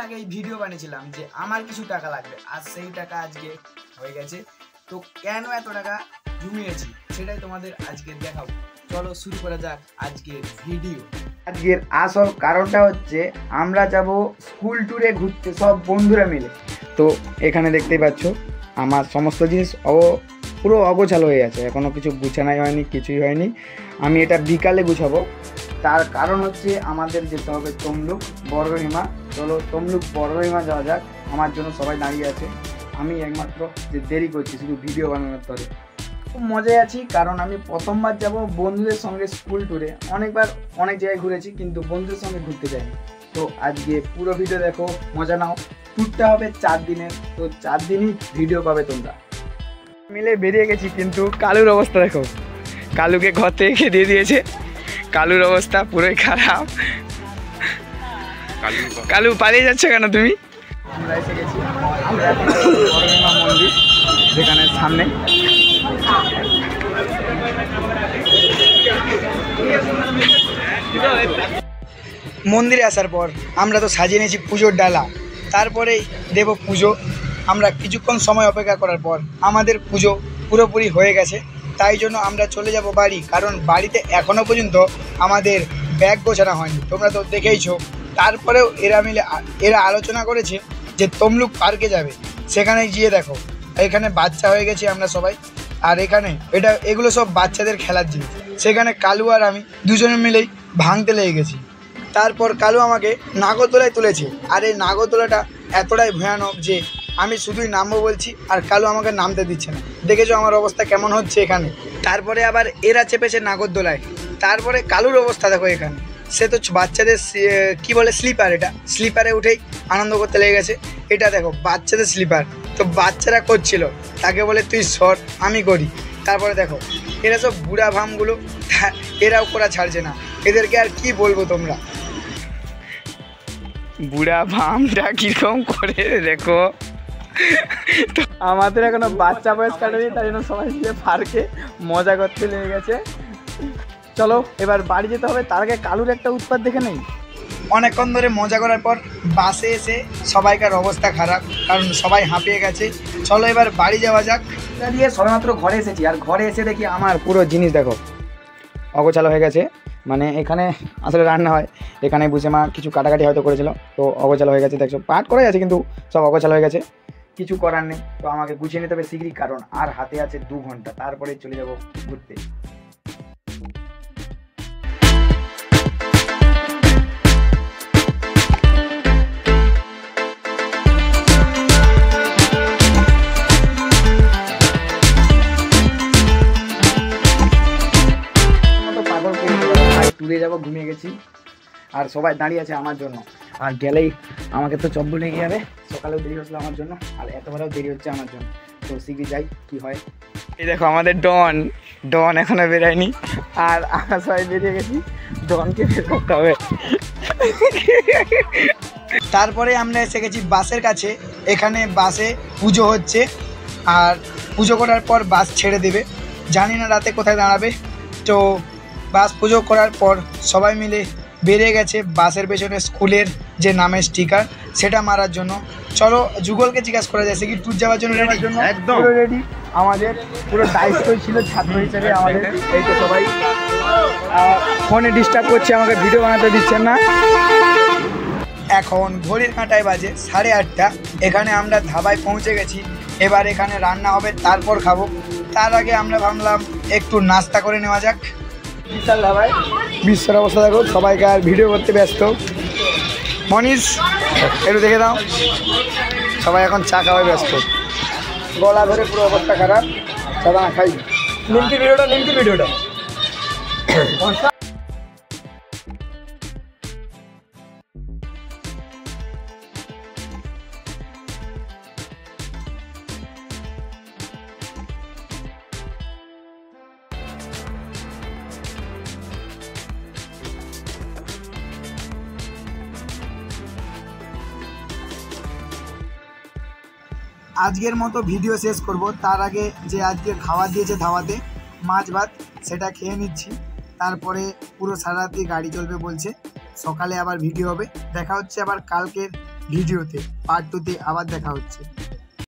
আগে এই ভিডিও বানিয়েছিলাম যে আমার কিছু টাকা লাগবে, আর সেই টাকা আজকে হয়ে গেছে। তো কেন এত টাকা জমিয়েছি সেটাই তোমাদের আজকে দেখাবো। চলো শুরু করা যাক আজকের ভিডিও। আজকের আসল কারণটা হচ্ছে আমরা যাব স্কুল ট্যুরে ঘুরতে সব বন্ধুরা মিলে। তো এখানে দেখতেই পাচ্ছ আমার সমস্ত জিনিস পুরো অগোছালো হয়ে আছে, এখনও কিছু গুছানোই হয়নি, কিছুই হয়নি। আমি এটা বিকালে গুছাবো। তার কারণ হচ্ছে আমাদের যেতে হবে তমলুক বড়হিমা। চলো তমলুক বড়হিমা যাওয়া যাক। আমার জন্য সবাই দাঁড়িয়ে আছে, আমি একমাত্র যে দেরি করছি শুধু ভিডিও বানানোর তরে। খুব মজায় আছি কারণ আমি প্রথমবার যাব বন্ধুদের সঙ্গে স্কুল ট্যুরে। অনেকবার অনেক জায়গায় ঘুরেছি কিন্তু বন্ধুদের সঙ্গে ঘুরতে যাইনি। তো আজকে পুরো ভিডিও দেখো, মজা নাও। ট্যুরটা হবে 4 দিনের, তো 4 দিনই ভিডিও পাবে তোমরা। মিলে বেরিয়ে গেছি কিন্তু কালুর অবস্থা দেখো, কালুকে ঘর থেকে দিয়ে দিয়েছে। কালুর অবস্থা পুরোই খারাপ। কালু পালিয়ে যাচ্ছে কেন তুমি? আমরা এসে গেছি, আমরা এখন বড়হিমা মন্দির যেখানে সামনে। মন্দিরে আসার পর আমরা তো সাজিয়ে নিয়েছি পুজোর ডালা, তারপরেই দেব পুজো। আমরা কিছুক্ষণ সময় অপেক্ষা করার পর আমাদের পুজো পুরোপুরি হয়ে গেছে, তাই জন্য আমরা চলে যাব বাড়ি। কারণ বাড়িতে এখনও পর্যন্ত আমাদের ব্যাগ গোছানো হয়নি, তোমরা তো দেখেইছো। তারপরেও এরা আলোচনা করেছে যে তমলুক পার্কে যাবে, সেখানে গিয়ে দেখো এখানে বাচ্চা হয়ে গেছি আমরা সবাই। আর এখানে এগুলো সব বাচ্চাদের খেলার জিনিস। সেখানে কালু আর আমি দুজনে মিলেই ভাঙতে লেগে গেছি। তারপর কালু আমাকে নাগরদোলায় তুলেছে, আর এই নাগরদোলাটা এতটাই ভয়ানক যে আমি শুধুই নামবো বলছি আর কালু আমাকে নামতে দিচ্ছে না। দেখেছো আমার অবস্থা কেমন হচ্ছে এখানে। তারপরে আবার এরা চেপেছে নাগরদোলায়। তারপরে কালুর অবস্থা দেখো এখানে, সে তো বাচ্চাদের কি বলে স্লিপার, এটা স্লিপারে উঠেই আনন্দ করতে লেগে গেছে। এটা দেখো বাচ্চাদের স্লিপার, তো বাচ্চারা করছিল, তাকে বলে তুই সর আমি করি। তারপরে দেখো এরা সব বুড়া ভামগুলো, এরাও করা ছাড়ছে না। এদেরকে আর কি বলবো তোমরা। বুড়া ভামটা কিরকম করে দেখো। তো আমাদের এখনো বাচ্চা বয়স কাটেনি, তাই জন্য সবাই মিলে পার্কে মজা করতে লেগে গেছে। চলো এবার বাড়ি যেতে হবে, তার আগে কালুর একটা উৎপাত দেখে নেই। অনেকক্ষণ ধরে মজা করার পর বাসে এসে সবাইকার অবস্থা খারাপ, কারণ সবাই হাঁপিয়ে গেছে। চলো এবার বাড়ি যাওয়া যাক। দিয়ে সবেমাত্র ঘরে এসেছি, আর ঘরে এসে দেখি আমার পুরো জিনিস দেখো অগোছালো হয়ে গেছে। মানে এখানে আসলে রান্না হয়, এখানে বুঝে মা কিছু কাটাকাটি হয়তো করেছিল, তো অগোছালো হয়ে গেছে। দেখছো পাট করা আছে কিন্তু সব অগোছালো হয়ে গেছে, কিছু করার নেই। তো আমাকে গুছিয়ে নিতে হবে শীঘ্রই, কারণ আর হাতে আছে 2 ঘন্টা, তারপরে চলে যাব ঘুরতে। ট্যুরে যাবো, ঘুমিয়ে গেছি আর সবাই দাঁড়িয়ে আছে আমার জন্য। আর গেলেই আমাকে তো চব্বু লেগে যাবে, সকালেও দেরি হচ্ছিল আমার জন্য, আর এতবারও দেরি হচ্ছে আমার জন্য। তো শীঘ্রই যাই, কি হয়। এই দেখো আমাদের ডন এখনো বেরোয়নি, আর আমরা সবাই বেরিয়ে গেছি। ডনকে বের করতে হবে। তারপরে আমরা এসে গেছি বাসের কাছে। এখানে বাসে পুজো হচ্ছে, আর পুজো করার পর বাস ছেড়ে দেবে। জানি না রাতে কোথায় দাঁড়াবে। তো বাস পুজো করার পর সবাই মিলে বেরিয়ে গেছে বাসের পেছনে স্কুলের যে নামের স্টিকার সেটা মারার জন্য। চলো যুগলকে জিজ্ঞাসা করা যায়, সে কি ট্যুর যাওয়ার জন্য রেডি? একদম পুরো রেডি। আমাদের পুরো দায়িত্বই ছিল ছাত্র হিসেবে আমাদের। এই তো সবাই ফোনে ডিস্টার্ব করছে, আমাকে ভিডিও বানাতে দিচ্ছেন না। এখন ঘড়ির কাঁটায় বাজে 8:30। এখানে আমরা ধাবায় পৌঁছে গেছি। এবার এখানে রান্না হবে, তারপর খাবো। তার আগে আমরা ভাবলাম একটু নাস্তা করে নেওয়া যাক। বিশাল ধাবায় বিশ্বের অবস্থা দেখো, সবাইকে আর ভিডিও করতে ব্যস্ত। মনীষ একটু দেখে দাও, সবাই এখন চা খাওয়ায় ব্যস্ত। গলা ধরে পুরো অবস্থা খারাপ, চাঁদা না খাই। নিমকির ভিডিওটা আজকের মতো ভিডিও শেষ করব। তার আগে যে আজকে খাবার দিয়েছে ধাবাতে মাছ ভাত, সেটা খেয়ে নিচ্ছি। তারপরে পুরো সারা রাত্রি গাড়ি চলবে বলছে, সকালে আবার ভিডিও হবে। দেখা হচ্ছে আবার কালকের ভিডিওতে। পার্ট 2-তে আবার দেখা হচ্ছে।